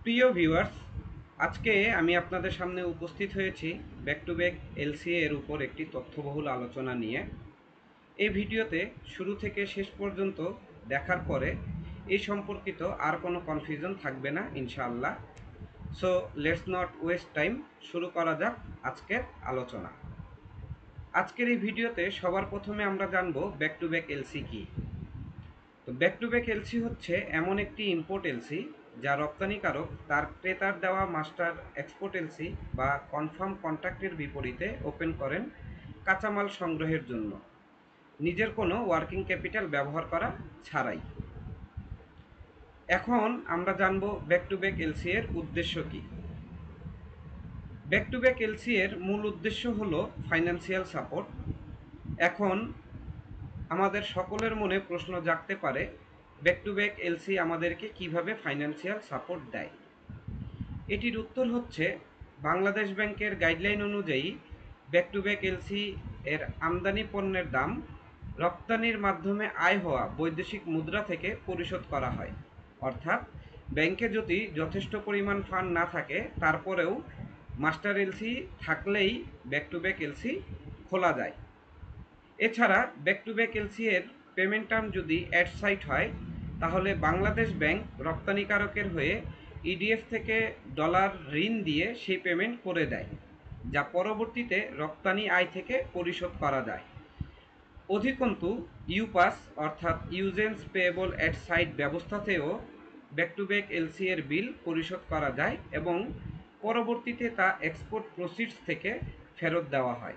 প্রিয় ভিউয়ার্স, আজকে আমি আপনাদের সামনে উপস্থিত হয়েছি ব্যাক টু ব্যাক এলসিএ এর উপর একটি তথ্যবহুল আলোচনা নিয়ে। এই ভিডিওতে শুরু থেকে শেষ পর্যন্ত দেখার পরে এই সম্পর্কিত আর কোনো কনফিউশন থাকবে না ইনশাআল্লাহ। So let's not waste time, শুরু করা যাক আজকের আলোচনা। আজকের এই ভিডিওতে সবার প্রথমে আমরা জানব ব্যাক টু ব্যাক এলসি কী। তো ব্যাক টু ব্যাক এলসি হচ্ছে এমন একটি ইম্পোর্ট এলসি যা রপ্তানিকারক তার ক্রেতার দেওয়া মাস্টার এক্সপোর্ট এলসি বা কনফার্ম কন্ট্রাক্টের বিপরীতে ওপেন করেন কাঁচামাল সংগ্রহের জন্য, নিজের কোনো ওয়ার্কিং ক্যাপিটাল ব্যবহার করা ছাড়াই। এখন আমরা জানব ব্যাক টু ব্যাক এলসি এর উদ্দেশ্য কী। ব্যাক টু ব্যাক এলসি এর মূল উদ্দেশ্য হলো ফাইন্যান্সিয়াল সাপোর্ট। এখন আমাদের সকলের মনে প্রশ্ন জাগতে পারে, ব্যাক টু ব্যাক এলসি আমাদেরকে কিভাবে ফাইন্যান্সিয়াল সাপোর্ট দেয়। এটির উত্তর হচ্ছে, বাংলাদেশ ব্যাংকের গাইডলাইন অনুযায়ী ব্যাক টু ব্যাক এলসি এর আমদানি পণ্যের দাম রপ্তানির মাধ্যমে আয় হওয়া বৈদেশিক মুদ্রা থেকে পরিশোধ করা হয়। অর্থাৎ ব্যাংকে যদি যথেষ্ট পরিমাণ ফান্ড না থাকে, তারপরেও মাস্টার এলসি থাকলেই ব্যাক টু ব্যাক এলসি খোলা যায়। এছাড়া ব্যাক টু ব্যাক এলসি এর পেমেন্ট টার্ম যদি অ্যাট সাইট হয়, তাহলে বাংলাদেশ ব্যাংক রপ্তানিকারকের হয়ে ইডিএফ থেকে ডলার ঋণ দিয়ে সেই পেমেন্ট করে দেয়, যা পরবর্তীতে রপ্তানি আয় থেকে পরিশোধ করা যায়। অধিকন্তু ইউপাস অর্থাৎ ইউজেন্স পেয়েবল অ্যাট সাইট ব্যবস্থাতেও ব্যাক টু ব্যাক এলসি এর বিল পরিশোধ করা যায় এবং পরবর্তীতে তা এক্সপোর্ট প্রসিডস থেকে ফেরত দেওয়া হয়।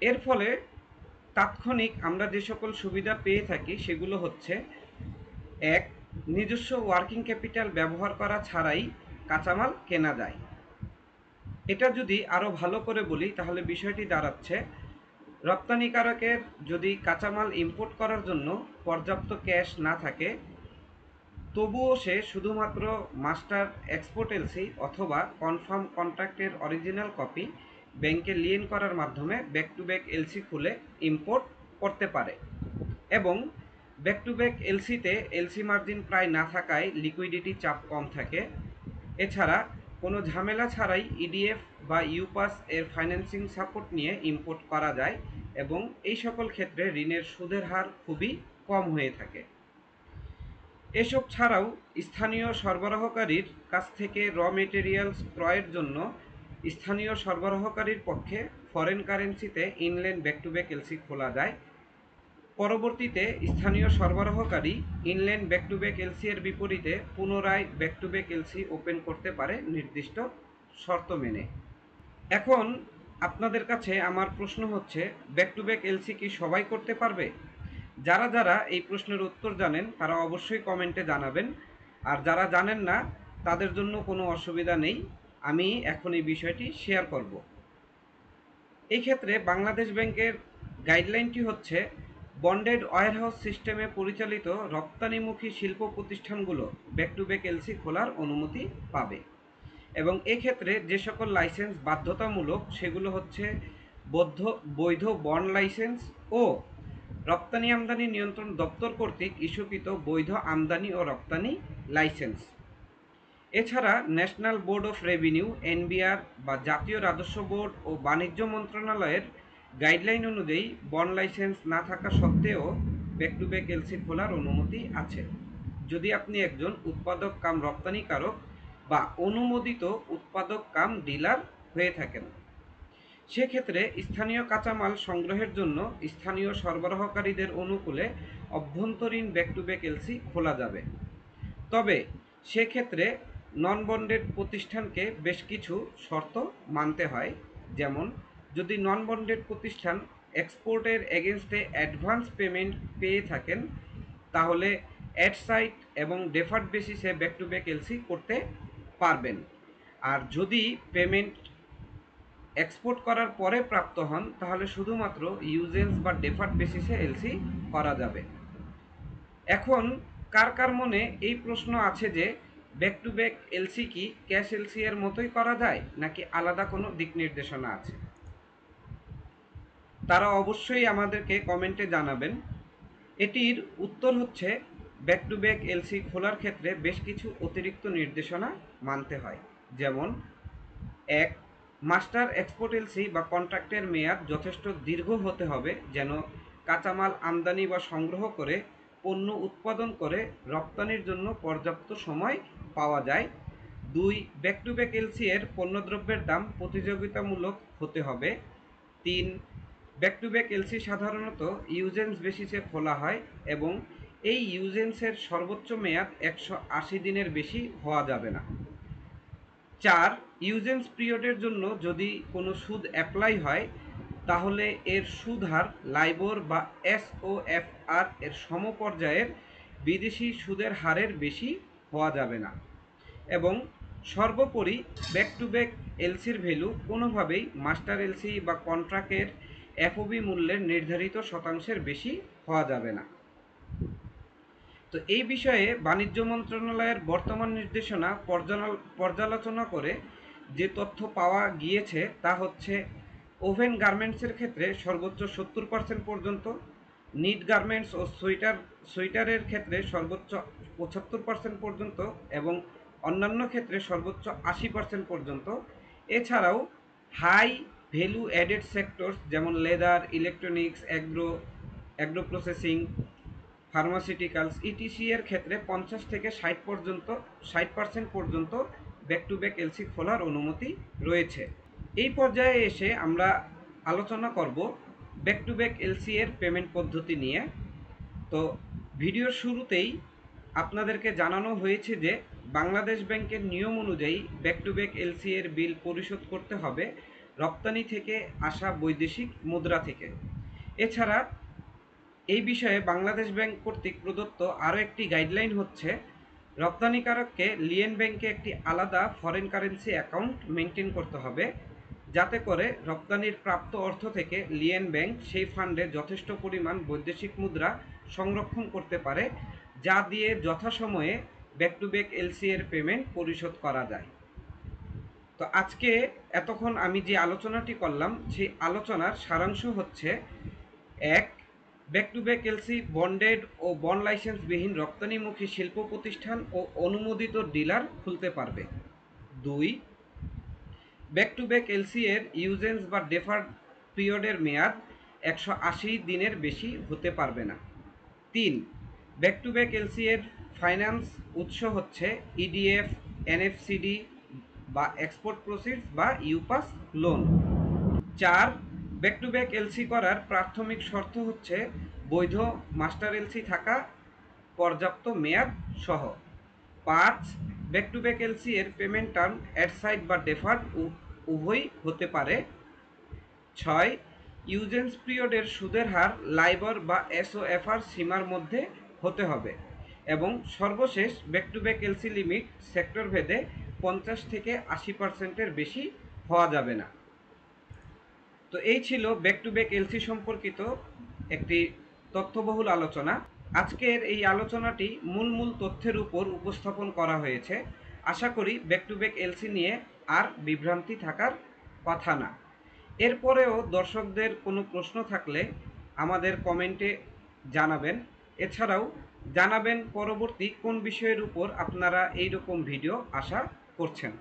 এর ফলে তাৎক্ষণিক আমরা যে সকল সুবিধা পেয়ে থাকি সেগুলো হচ্ছে: এক, নিজস্ব ওয়ার্কিং ক্যাপিটাল ব্যবহার করা ছাড়াই কাঁচামাল কেনা যায়। এটা যদি আরও ভালো করে বলি, তাহলে বিষয়টি দাঁড়াচ্ছে, রপ্তানিকারকের যদি কাঁচামাল ইম্পোর্ট করার জন্য পর্যাপ্ত ক্যাশ না থাকে, তবুও সে শুধুমাত্র মাস্টার এক্সপোর্ট এলসি অথবা কনফার্ম কন্ট্রাক্টের অরিজিনাল কপি ব্যাংকে লিয়েন করার মাধ্যমে ব্যাক টু ব্যাক এলসি খুলে ইম্পোর্ট করতে পারে। এবং ব্যাক টু ব্যাক এলসিতে এলসি মার্জিন প্রায় না থাকায় লিকুইডিটি চাপ কম থাকে। এছাড়া কোনো ঝামেলা ছাড়াই ইডিএফ বা ইউপাস এর ফাইন্যান্সিং সাপোর্ট নিয়ে ইম্পোর্ট করা যায় এবং এই সকল ক্ষেত্রে ঋণের সুদের হার খুবই কম হয়ে থাকে। এসব ছাড়াও স্থানীয় সরবরাহকারীর কাছ থেকে র মেটেরিয়ালস ক্রয়ের জন্য স্থানীয় সরবরাহকারীর পক্ষে ফরেন কারেন্সিতে inland back to back LC খোলা যায়। পরবর্তীতে স্থানীয় সরবরাহকারী inland back to back LC এর বিপরীতে পুনরায় back to back LC open করতে পারে নির্দিষ্ট শর্ত মেনে। এখন আপনাদের কাছে আমার প্রশ্ন হচ্ছে, ব্যাক টু ব্যাক এলসি কি সবাই করতে পারবে? যারা যারা এই প্রশ্নের উত্তর জানেন তারা অবশ্যই কমেন্টে জানাবেন, আর যারা জানেন না তাদের জন্য কোনো অসুবিধা নেই, আমি এখন এই বিষয়টি শেয়ার করব। এই ক্ষেত্রে বাংলাদেশ ব্যাংকের গাইডলাইনটি হচ্ছে, বন্ডেড ওয়্যারহাউস সিস্টেমে পরিচালিত রপ্তানিমুখী শিল্প প্রতিষ্ঠানগুলো ব্যাক টু ব্যাক এলসি খোলার অনুমতি পাবে এবং এক্ষেত্রে যে সকল লাইসেন্স বাধ্যতামূলক সেগুলো হচ্ছে বৈধ বন্ড লাইসেন্স ও রপ্তানি আমদানি নিয়ন্ত্রণ দপ্তর কর্তৃক ইস্যুকৃত বৈধ আমদানি ও রপ্তানি লাইসেন্স। এছাড়া national board of revenue NBR বা জাতীয় রাজস্ব বোর্ড ও বাণিজ্য মন্ত্রণালয়ের গাইডলাইন অনুযায়ী বন্ড লাইসেন্স না থাকা সত্ত্বেও ব্যাক টু ব্যাক এলসি খোলার অনুমতি আছে, যদি আপনি একজন উৎপাদক কাম রপ্তানিকারক বা অনুমোদিত উৎপাদক কাম ডিলার হয়ে থাকেন। সেক্ষেত্রে স্থানীয় কাঁচামাল সংগ্রহের জন্য স্থানীয় সরবরাহকারীদের অনুকূলে অভ্যন্তরীণ ব্যাক টু ব্যাক এলসি খোলা যাবে। তবে সেক্ষেত্রে নন বন্ডেড প্রতিষ্ঠানকে বেশ কিছু শর্ত মানতে হয়। যেমন, যদি নন বন্ডেড প্রতিষ্ঠান এক্সপোর্টের এগেনস্টে অ্যাডভান্স পেমেন্ট পেয়ে থাকেন, তাহলে অ্যাট সাইট এবং ডেফার্ড বেসিসে ব্যাক টু ব্যাক এলসি করতে পারবেন। আর যদি পেমেন্ট এক্সপোর্ট করার পরে প্রাপ্ত হন, তাহলে শুধুমাত্র ইউজেন্স বা ডেফার্ড বেসিসে এলসি করা যাবে। এখন কার কার মনে এই প্রশ্ন আছে যে, ব্যাক টু ব্যাক এলসি কি ক্যাশ এলসি এর মতোই করা যায় নাকি আলাদা কোনো দিক নির্দেশনা আছে? তারা অবশ্যই আমাদেরকে কমেন্টে জানাবেন। এটির উত্তর হচ্ছে, ব্যাক টু ব্যাক এলসি খোলার ক্ষেত্রে বেশ কিছু অতিরিক্ত নির্দেশনা মানতে হয়। যেমন ১. মাস্টার এক্সপোর্ট এলসি বা কন্ট্রাক্টের মেয়াদ যথেষ্ট দীর্ঘ হতে হবে, যেন কাঁচামাল আমদানি বা সংগ্রহ করে পণ্য উৎপাদন করে রপ্তানির জন্য পর্যাপ্ত সময় পাওয়া যায়। ২. ব্যাক টু ব্যাক এলসি এর পণ্যদ্রব্যের দাম প্রতিযোগিতামূলক হতে হবে। ৩. ব্যাক টু ব্যাক এলসি সাধারণত ইউজেন্স বেসিসে খোলা হয় এবং এই ইউজেন্সের সর্বোচ্চ মেয়াদ ১৮০ দিনের বেশি হওয়া যাবে না। ৪. ইউজেন্স পিরিয়ডের জন্য যদি কোনো সুদ অ্যাপ্লাই হয়, তাহলে এর সুদ হার লাইবর বা এসওএফআর এর সমপর্যায়ের বিদেশি সুদের হারের বেশি হওয়া যাবে না। এবং সর্বোপরি ব্যাক টু ব্যাক এলসির ভ্যালু কোনোভাবেই মাস্টার এলসি বা কন্ট্রাক্টের এফওবি মূল্যের নির্ধারিত শতাংশের বেশি হওয়া যাবে না। তো এই বিষয়ে বাণিজ্য মন্ত্রণালয়ের বর্তমান নির্দেশনা পর্যালোচনা করে যে তথ্য পাওয়া গিয়েছে তা হচ্ছে, ওভেন গার্মেন্টসের ক্ষেত্রে সর্বোচ্চ 70% পর্যন্ত, নিট গার্মেন্টস ও সোয়েটারের ক্ষেত্রে সর্বোচ্চ 75% পর্যন্ত এবং অন্যান্য ক্ষেত্রে সর্বোচ্চ 80% পর্যন্ত। এছাড়াও হাই ভ্যালু অ্যাডেড সেক্টরস যেমন leather, electronics, agro processing, pharmaceuticals, etc এর ক্ষেত্রে 50 থেকে 60% পর্যন্ত ব্যাক টু ব্যাক এলসি খোলার অনুমতি রয়েছে। এই পর্যায়ে এসে আমরা আলোচনা করব ব্যাক টু ব্যাক এলসি এর পেমেন্ট পদ্ধতি নিয়ে। তো ভিডিওর শুরুতেই আপনাদেরকে জানানো হয়েছে যে বাংলাদেশ ব্যাংকের নিয়ম অনুযায়ী ব্যাক টু ব্যাক এলসি এর বিল পরিশোধ করতে হবে রপ্তানি থেকে আসা বৈদেশিক মুদ্রা থেকে। এছাড়া এই বিষয়ে বাংলাদেশ ব্যাংক কর্তৃক প্রদত্ত আরও একটি গাইডলাইন হচ্ছে, রপ্তানিকারককে লিয়েন ব্যাংকে একটি আলাদা ফরেন কারেন্সি অ্যাকাউন্ট মেনটেন করতে হবে, যাতে করে রপ্তানির প্রাপ্ত অর্থ থেকে লিয়েন ব্যাংক সেই ফান্ডে যথেষ্ট পরিমাণ বৈদেশিক মুদ্রা সংরক্ষণ করতে পারে, যা দিয়ে যথাসময়ে ব্যাক টু ব্যাক এলসি এর পেমেন্ট পরিশোধ করা যায়। তো আজকে এতক্ষণ আমি যে আলোচনাটি করলাম সেই আলোচনার সারাংশ হচ্ছে, ১. Back to back LC bonded ও বন্ড লাইসেন্সবিহীন রপ্তানিমুখী শিল্প প্রতিষ্ঠান ও অনুমোদিত ডিলার খুলতে পারবে। ২. ব্যাক টু ব্যাক এলসি এর ইউজেন্স বা ডেফার্ড পিরিয়ডের মেয়াদ ১৮০ দিনের বেশি হতে পারবে না। ৩. ব্যাক টু ব্যাক এলসি এর ফাইন্যান্স উৎস হচ্ছে ইডিএফ, এনএফসিডি বা এক্সপোর্ট প্রসিডস বা UPAS loan. ৪. Back to back LC করার প্রাথমিক শর্ত হচ্ছে বৈধ মাস্টার এলসি থাকা, পর্যাপ্ত মেয়াদ সহ। ৫. ব্যাক টু ব্যাক এলসি এর পেমেন্ট টার্ম অ্যাডসাইড বা ডেফার্ড উভয়ই হতে পারে। ৬. ইউজেন্স পিরিয়ডের সুদের হার লাইবর বা এসওএফআর সীমার মধ্যে হতে হবে। এবং সর্বশেষ back to back LC limit sector ভেদে 50 থেকে 80%-এর বেশি হওয়া যাবে না। তো এই ছিল ব্যাক টু ব্যাক এলসি সম্পর্কিত একটি তথ্যবহুল আলোচনা। আজকের এই আলোচনাটি মূল তথ্যের উপর উপস্থাপন করা হয়েছে। আশা করি ব্যাক টু ব্যাক এলসি নিয়ে আর বিভ্রান্তি থাকার কথা না। এরপরেও দর্শকদের কোনো প্রশ্ন থাকলে আমাদের কমেন্টে জানাবেন। এছাড়াও জানাবেন পরবর্তী কোন বিষয়ের উপর আপনারা এই রকম ভিডিও আশা করছেন।